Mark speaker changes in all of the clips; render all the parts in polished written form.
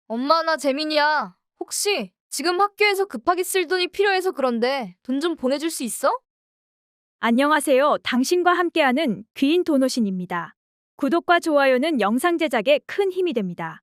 Speaker 1: 엄마, 나 재민이야. 혹시 지금 학교에서 급하게 쓸 돈이 필요해서 그런데 돈 좀 보내줄 수 있어?
Speaker 2: 안녕하세요. 당신과 함께하는 귀인 도노신입니다. 구독과 좋아요는 영상 제작에 큰 힘이 됩니다.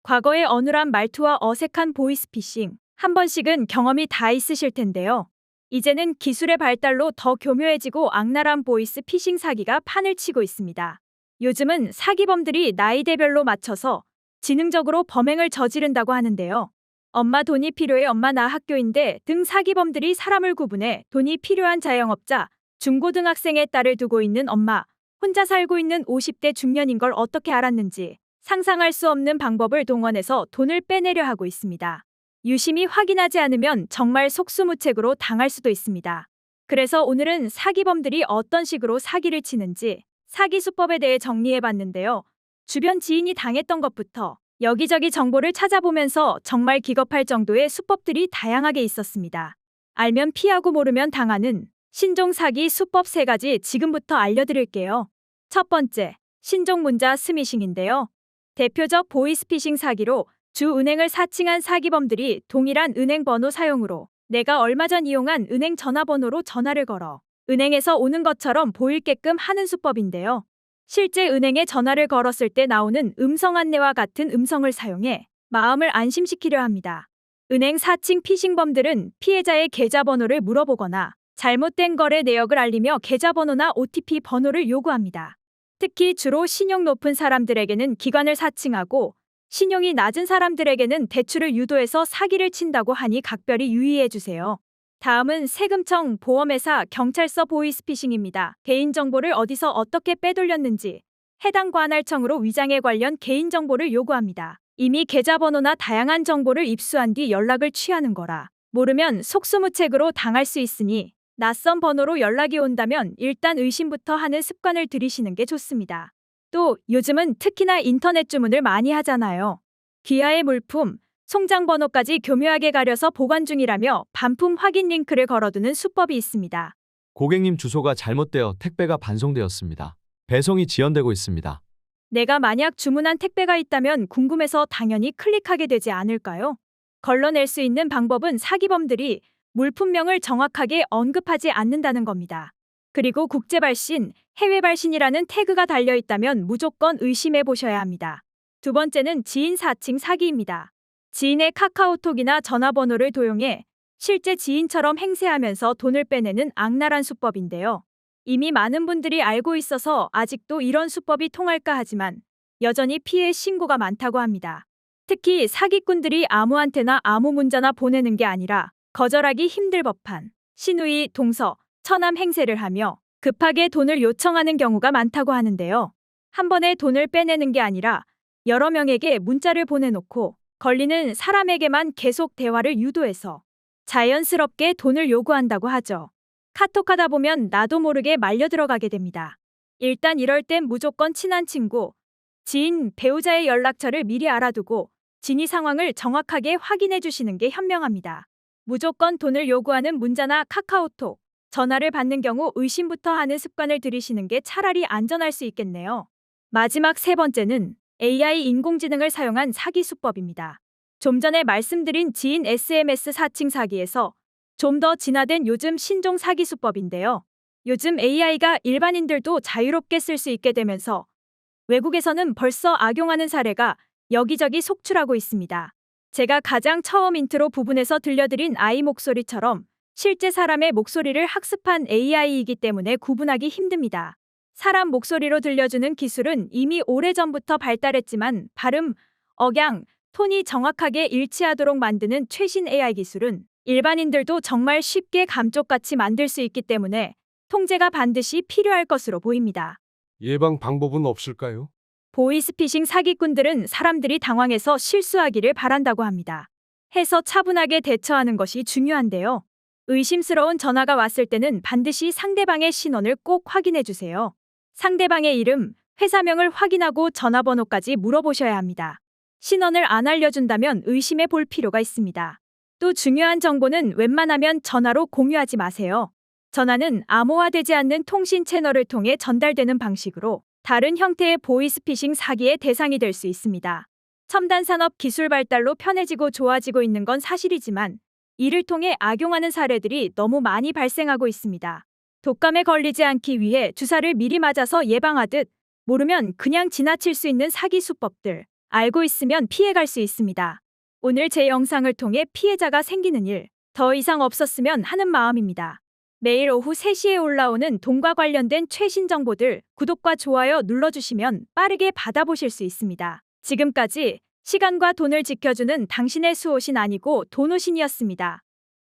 Speaker 2: 과거의 어눌한 말투와 어색한 보이스피싱, 한 번씩은 경험이 다 있으실 텐데요. 이제는 기술의 발달로 더 교묘해지고 악랄한 보이스 피싱 사기가 판을 치고 있습니다. 요즘은 사기범들이 나이대별로 맞춰서 지능적으로 범행을 저지른다고 하는데요. 엄마 돈이 필요해, 엄마 나 학교인데 등 사기범들이 사람을 구분해 돈이 필요한 자영업자, 중고등학생의 딸을 두고 있는 엄마, 혼자 살고 있는 50대 중년인 걸 어떻게 알았는지 상상할 수 없는 방법을 동원해서 돈을 빼내려 하고 있습니다. 유심히 확인하지 않으면 정말 속수무책으로 당할 수도 있습니다. 그래서 오늘은 사기범들이 어떤 식으로 사기를 치는지 사기 수법에 대해 정리해 봤는데요. 주변 지인이 당했던 것부터 여기저기 정보를 찾아보면서 정말 기겁할 정도의 수법들이 다양하게 있었습니다. 알면 피하고 모르면 당하는 신종 사기 수법 3가지 지금부터 알려드릴게요. 첫 번째, 신종 문자 스미싱인데요. 대표적 보이스피싱 사기로 주 은행을 사칭한 사기범들이 동일한 은행 번호 사용으로 내가 얼마 전 이용한 은행 전화번호로 전화를 걸어 은행에서 오는 것처럼 보이게끔 하는 수법인데요. 실제 은행에 전화를 걸었을 때 나오는 음성 안내와 같은 음성을 사용해 마음을 안심시키려 합니다. 은행 사칭 피싱범들은 피해자의 계좌번호를 물어보거나 잘못된 거래 내역을 알리며 계좌번호나 OTP 번호를 요구합니다. 특히 주로 신용 높은 사람들에게는 기관을 사칭하고 신용이 낮은 사람들에게는 대출을 유도해서 사기를 친다고 하니 각별히 유의해 주세요. 다음은 세금청, 보험회사, 경찰서 보이스피싱입니다. 개인정보를 어디서 어떻게 빼돌렸는지 해당 관할청으로 위장에 관련 개인정보를 요구합니다. 이미 계좌번호나 다양한 정보를 입수한 뒤 연락을 취하는 거라 모르면 속수무책으로 당할 수 있으니 낯선 번호로 연락이 온다면 일단 의심부터 하는 습관을 들이시는 게 좋습니다. 또 요즘은 특히나 인터넷 주문을 많이 하잖아요. 귀하의 물품, 송장 번호까지 교묘하게 가려서 보관 중이라며 반품 확인 링크를 걸어두는 수법이 있습니다.
Speaker 3: 고객님 주소가 잘못되어 택배가 반송되었습니다. 배송이 지연되고 있습니다.
Speaker 2: 내가 만약 주문한 택배가 있다면 궁금해서 당연히 클릭하게 되지 않을까요? 걸러낼 수 있는 방법은 사기범들이 물품명을 정확하게 언급하지 않는다는 겁니다. 그리고 국제 발신, 해외 발신이라는 태그가 달려 있다면 무조건 의심해 보셔야 합니다. 두 번째는 지인 사칭 사기입니다. 지인의 카카오톡이나 전화번호를 도용해 실제 지인처럼 행세하면서 돈을 빼내는 악랄한 수법인데요. 이미 많은 분들이 알고 있어서 아직도 이런 수법이 통할까 하지만 여전히 피해 신고가 많다고 합니다. 특히 사기꾼들이 아무한테나 아무 문자나 보내는 게 아니라 거절하기 힘들 법한 시누이, 동서, 처남 행세를 하며 급하게 돈을 요청하는 경우가 많다고 하는데요. 한 번에 돈을 빼내는 게 아니라 여러 명에게 문자를 보내놓고 걸리는 사람에게만 계속 대화를 유도해서 자연스럽게 돈을 요구한다고 하죠. 카톡하다 보면 나도 모르게 말려 들어가게 됩니다. 일단 이럴 땐 무조건 친한 친구, 지인, 배우자의 연락처를 미리 알아두고 진위 상황을 정확하게 확인해 주시는 게 현명합니다. 무조건 돈을 요구하는 문자나 카카오톡, 전화를 받는 경우 의심부터 하는 습관을 들이시는 게 차라리 안전할 수 있겠네요. 마지막 3번째는 AI 인공지능을 사용한 사기 수법입니다. 좀 전에 말씀드린 지인 SMS 사칭 사기에서 좀 더 진화된 요즘 신종 사기 수법인데요. 요즘 AI가 일반인들도 자유롭게 쓸 수 있게 되면서 외국에서는 벌써 악용하는 사례가 여기저기 속출하고 있습니다. 제가 가장 처음 인트로 부분에서 들려드린 아이 목소리처럼 실제 사람의 목소리를 학습한 AI이기 때문에 구분하기 힘듭니다. 사람 목소리로 들려주는 기술은 이미 오래전부터 발달했지만 발음, 억양, 톤이 정확하게 일치하도록 만드는 최신 AI 기술은 일반인들도 정말 쉽게 감쪽같이 만들 수 있기 때문에 통제가 반드시 필요할 것으로 보입니다.
Speaker 4: 예방 방법은 없을까요?
Speaker 2: 보이스피싱 사기꾼들은 사람들이 당황해서 실수하기를 바란다고 합니다. 해서 차분하게 대처하는 것이 중요한데요. 의심스러운 전화가 왔을 때는 반드시 상대방의 신원을 꼭 확인해 주세요. 상대방의 이름, 회사명을 확인하고 전화번호까지 물어보셔야 합니다. 신원을 안 알려준다면 의심해 볼 필요가 있습니다. 또 중요한 정보는 웬만하면 전화로 공유하지 마세요. 전화는 암호화되지 않는 통신 채널을 통해 전달되는 방식으로 다른 형태의 보이스피싱 사기의 대상이 될 수 있습니다. 첨단 산업 기술 발달로 편해지고 좋아지고 있는 건 사실이지만 이를 통해 악용하는 사례들이 너무 많이 발생하고 있습니다. 독감에 걸리지 않기 위해 주사를 미리 맞아서 예방하듯 모르면 그냥 지나칠 수 있는 사기 수법들, 알고 있으면 피해갈 수 있습니다. 오늘 제 영상을 통해 피해자가 생기는 일, 더 이상 없었으면 하는 마음입니다. 매일 오후 3시에 올라오는 돈과 관련된 최신 정보들 구독과 좋아요 눌러주시면 빠르게 받아보실 수 있습니다. 지금까지 시간과 돈을 지켜주는 당신의 수호신 아니고 돈호신이었습니다.